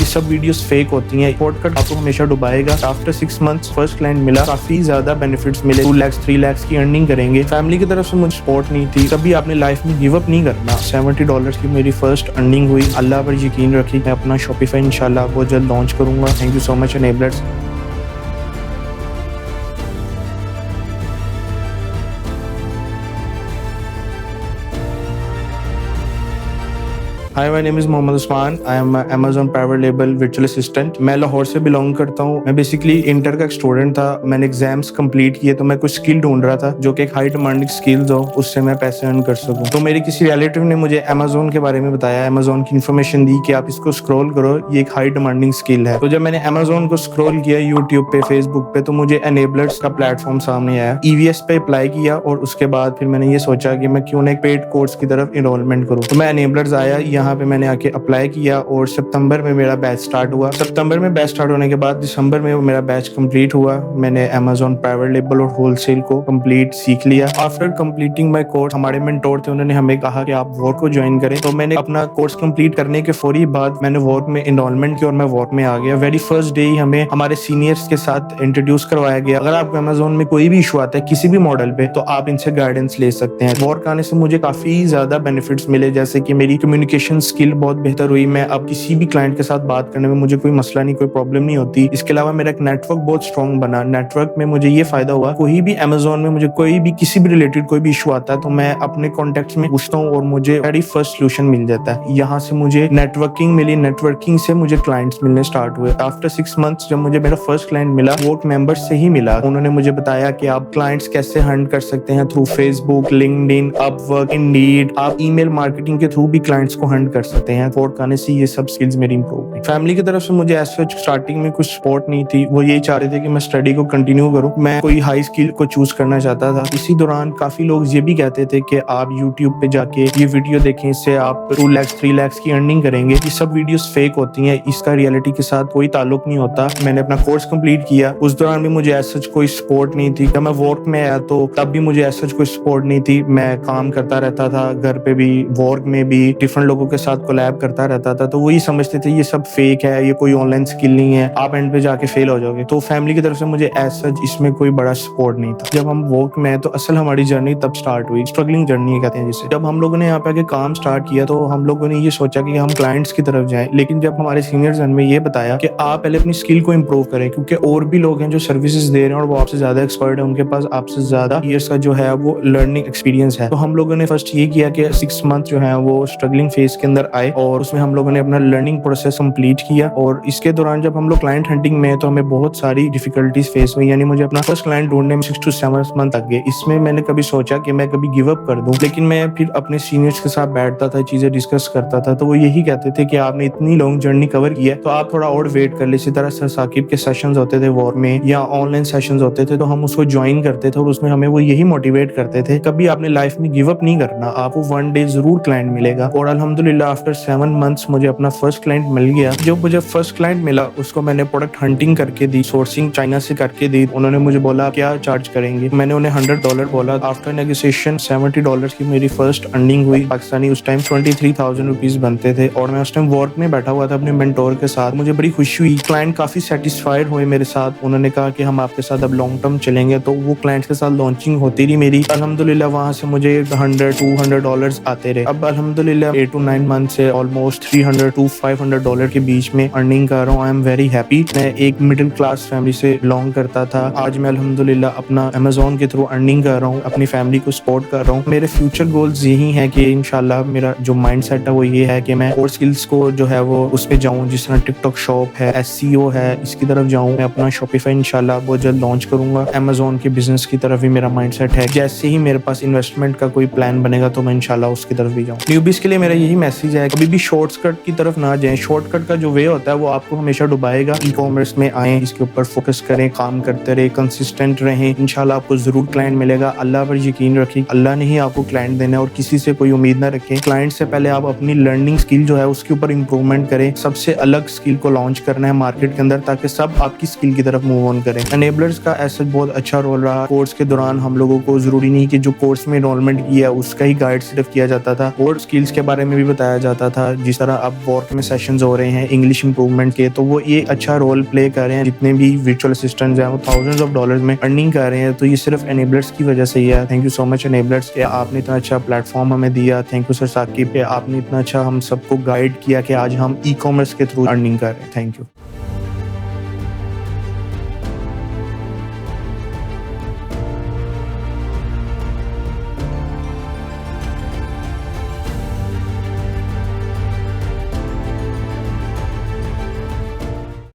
सब videos fake होती हैं। शॉर्टकट आपको हमेशा डुबाएगा। आफ्टर 6 मंथ्स फर्स्ट क्लाइंट मिला, काफी ज्यादा बेनिफिट्स मिले, 2 लाख 3 लाख की अर्निंग करेंगे। फैमिली की तरफ से मुझे सपोर्ट नहीं थी। कभी आपने लाइफ में गिव अप नहीं करना। $70 की मेरी फर्स्ट अर्निंग हुई। अल्लाह पर यकीन रखी। मैं अपना शॉपिफाई इंशाल्लाह बहुत जल्द लॉन्च करूंगा। Thank you so much enablers. Hi, my name is Mohammad Usman. I am Amazon private label virtual assistant. मैं लाहौर से बिलोंग करता हूँ। मैं बेसिकली इंटर का एक स्टूडेंट था। मैंने एग्जाम्स कंप्लीट किए तो मैं कुछ स्किल ढूंढ रहा था जो कि एक हाई डिमांडिंग स्किल्स हो, उससे मैं पैसे अर्न कर सकूँ। तो मेरे किसी रिलेटिव ने मुझे Amazon के बारे में बताया, Amazon की इन्फॉर्मेशन दी कि आप इसको स्क्रॉल करो, ये एक हाई डिमांडिंग स्किल है। तो जब मैंने Amazon को स्क्रॉल किया यूट्यूब पे, फेसबुक पे, तो मुझे एनेबलर्स का प्लेटफॉर्म सामने आया। EVS पे अप्लाई किया और उसके बाद फिर मैंने ये सोचा कि मैं क्यों ना एक पेड कोर्स की तरफ इनरोलमेंट करूँ। तो मैं एनेबलर्स आया, यहाँ पे मैंने आके अप्लाई किया और सितंबर में मेरा बैच स्टार्ट हुआ। सितंबर में बैच स्टार्ट होने के बाद दिसंबर में मेरा बैच कंप्लीट हुआ। मैंने Amazon प्राइवेट लेबल और होलसेल को कंप्लीट सीख लिया। आफ्टर कंप्लीटिंग माय कोर्स, हमारे मेंटोर थे, उन्होंने हमें कहा कि आप वर्क को ज्वाइन करें। तो मैंने अपना कोर्स कंप्लीट करने के फौरी बाद मैंने वर्क में इनरोलमेंट किया और मैं वर्क में आ गया। वेरी फर्स्ट डे ही हमें हमारे सीनियर्स के साथ इंट्रोड्यूस करवाया गया। अगर आपको Amazon में कोई भी इशू आता है किसी भी मॉडल पे, तो आप इनसे गाइडेंस ले सकते हैं। वर्क आने से मुझे काफी ज्यादा बेनिफिट्स मिले, जैसे कि मेरी कम्युनिकेशन स्किल बहुत बेहतर हुई। मैं अब किसी भी क्लाइंट के साथ बात करने में मुझे कोई मसला नहीं, कोई प्रॉब्लम नहीं होती। इसके अलावा मेरा एक नेटवर्क बहुत स्ट्रॉन्ग बना। नेटवर्क में मुझे ये फायदा हुआ, कोई भी Amazon में मुझे कोई भी किसी भी रिलेटेड कोई भी इशू आता है तो मैं अपने कॉन्टेक्ट्स में पूछता हूँ और मुझे वेरी फर्स्ट सोल्यूशन मिल जाता है। यहाँ से मुझे नेटवर्किंग मिली, नेटवर्किंग से मुझे क्लाइंट्स मिलने स्टार्ट हुए। आफ्टर 6 मंथ्स जब मुझे मेरा फर्स्ट क्लाइंट मिला, वर्क मेंबर्स से ही मिला। उन्होंने मुझे बताया कि आप क्लाइंट्स कैसे हंट कर सकते हैं through Facebook, LinkedIn, Upwork, Indeed. आप ईमेल मार्केटिंग के थ्रू भी क्लाइंट्स को हंट कर सकते हैं। वर्क आने से ये सब स्किल्स मेरी इंप्रूव हुई। फैमिली की तरफ से मुझे ऐसा स्टार्टिंग में कुछ सपोर्ट नहीं थी। वो यही चाह रहे थे कि मैं स्टडी को कंटिन्यू करूं। मैं कोई हाई स्किल को चूज करना चाहता था। इसी दौरान काफी लोग ये भी कहते थे कि आप यूट्यूब पे जाके ये वीडियो देखें, इससे आप 2 लाख 3 लाख की अर्निंग करेंगे। ये सब वीडियोस फेक होती हैं, इसका रियलिटी के साथ कोई ताल्लुक नहीं होता। मैंने अपना कोर्स कंप्लीट किया। उस दौरान भी मुझे ऐसा कोई सपोर्ट नहीं थी। जब मैं वर्क में आया तो तब भी मुझे ऐसा कोई सपोर्ट नहीं थी। मैं काम करता रहता था, घर पे भी, वर्क में भी डिफरेंट लोगों के साथ कोलैब करता रहता था। तो वही समझते थे ये सब फेक है, ये कोई ऑनलाइन स्किल नहीं है, आप एंड पे जाके फेल हो जाओगे। तो फैमिली की तरफ से मुझे ऐसा इसमें कोई बड़ा सपोर्ट नहीं था। जब हम वर्क में, तो असल हमारी जर्नी तब स्टार्ट हुई। स्ट्रगलिंग जर्नी कहते हैं जिसे। जब हम लोगों ने यहाँ पे आके काम स्टार्ट किया तो हम लोगों ने ये सोचा कि हम क्लाइंट्स की तरफ जाएं, लेकिन जब हमारे सीनियर्स ने हमें ये बताया कि आप पहले अपनी स्किल को इम्प्रूव करें, क्योंकि और भी लोग हैं जो सर्विसेज दे रहे हैं और वो आपसे ज्यादा एक्सपर्ट है, उनके पास आपसे ज्यादा ईयर्स का जो है वो लर्निंग एक्सपीरियंस है। तो हम लोगों ने फर्स्ट ये किया कि 6 मंथ जो है वो स्ट्रगलिंग फेज के अंदर आए और उसमें हम लोगों ने अपना लर्निंग प्रोसेस कंप्लीट किया। और इसके दौरान जब हम लोग क्लाइंट हंटिंग में, तो हमें बहुत सारी डिफिकल्टीज फेस हुई। यानी मुझे अपना फर्स्ट क्लाइंट ढूंढने में 6 to 7 मंथ लग गए। इसमें मैंने कभी सोचा कि मैं कभी गिव अप कर दूं, लेकिन मैं फिर अपने सीनियर्स के साथ बैठता था, चीजें डिस्कस करता था, तो वो यही कहते थे कि आपने इतनी लॉन्ग जर्नी कवर की है तो आप थोड़ा और वेट कर ले। इसी तरह सर साकिब के सेशंस होते थे वॉर में, या ऑनलाइन सेशंस होते थे, तो हम उसको ज्वाइन करते थे और उसमें हमें वो यही मोटिवेट करते थे, कभी आपने लाइफ में गिव अप नहीं करना, आपको वन डे जरूर क्लाइंट मिलेगा। और अल्हम्दुलिल्लाह आफ्टर 7 मंथ्स मुझे अपना फर्स्ट क्लाइंट मिल गया। जो मुझे फर्स्ट क्लाइंट मिला उसको मैंने प्रोडक्ट हंटिंग करके दी, सोर्सिंग चाइना से करके दी। उन्होंने मुझे बोला क्या चार्ज करेंगे, मैंने उन्हें $100 बोला। आफ्टर नेगोशिएशन $70 की मेरी फर्स्ट अर्निंग हुई पाकिस्तानी। उस टाइम 23,000 रुपीज बनते थे और मैं उस टाइम वर्क में बैठा हुआ था अपने मेंटोर के साथ। मुझे बड़ी खुशी हुई, क्लाइंट काफी सेटिस्फाइड हुए मेरे साथ। उन्होंने कहा कि हम आपके साथ अब लॉन्ग टर्म चलेंगे, तो वो क्लाइंट्स के साथ लॉन्चिंग होती रही मेरी। अल्हम्दुलिल्लाह वहां से मुझे $100-200 आते रहे। अब अल्हम्दुलिल्लाह 8 to 9 मंथ से ऑलमोस्ट $300 to $500 के बीच में अर्निंग कर रहा हूँ। I am very happy. मैं एक मिडिल क्लास फैमिली से बिलोंग करता था, आज मैं अल्हम्दुलिल्लाह अपना Amazon के थ्रू अर्निंग कर रहा हूँ, अपनी फैमिली को सपोर्ट कर रहा हूँ। मेरे फ्यूचर गोल्स यही है कि इंशाल्लाह मेरा जो माइंडसेट है वो ये है कि मैं और स्किल्स को जो है वो उस पे जाऊँ, जिस तरह टिकटॉक शॉप है, SEO है, इसकी तरफ जाऊँ। मैं अपना शॉपिफाई इंशाल्लाह बहुत जल्द लॉन्च करूंगा। Amazon के बिजनेस की तरफ भी मेरा माइंडसेट है। जैसे ही मेरे पास इन्वेस्टमेंट का कोई प्लान बनेगा तो मैं इंशाल्लाह उसकी तरफ भी जाऊँ। न्यूबीज के लिए मेरा यही मैसेज है, कभी भी शॉर्टकट की तरफ ना जाएं। शॉर्टकट का जो वे होता है वो आपको हमेशा डुबाएगा। ई कॉमर्स में आए, इसके ऊपर फोकस करें, काम करते रहे, कंसिस्टेंट रहें, इंशाल्लाह आपको जरूर क्लाइंट मिलेगा। अल्लाह पर यकीन रखें, अल्लाह ने ही आपको क्लाइंट देना है और किसी से कोई उम्मीद ना रखें। क्लाइंट से पहले आप अपनी लर्निंग स्किल जो है उसके ऊपर इंप्रूवमेंट करें। सबसे अलग स्किल को लॉन्च करना है मार्केट के अंदर, ताकि सब आपकी स्किल की तरफ मूव ऑन करें। एनेबलर्स का ऐसा बहुत अच्छा रोल रहा। कोर्स के दौरान हम लोगों को जरूरी नहीं कि जो कोर्स में एनरोलमेंट किया उसका ही गाइड सिर्फ किया जाता था, और स्किल्स के बारे में भी बताया जाता था, जिस तरह अब वर्क में सेशंस हो रहे हैं इंग्लिश इंप्रूवमेंट के, तो वो ये अच्छा रोल प्ले कर रहे हैं। जितने भी वर्चुअल असिस्टेंट्स हैं वो थाउजेंड्स ऑफ डॉलर्स में अर्निंग कर रहे हैं। तो ये सिर्फ एनेबलर्स की वजह से ही है। Thank you so much enablers कि आपने इतना अच्छा प्लेटफॉर्म हमें दिया। थैंक यू सर साकिब, आपने इतना अच्छा हम सबको गाइड किया कि आज हम ई कॉमर्स के थ्रू अर्निंग कर रहे हैं। Thank you.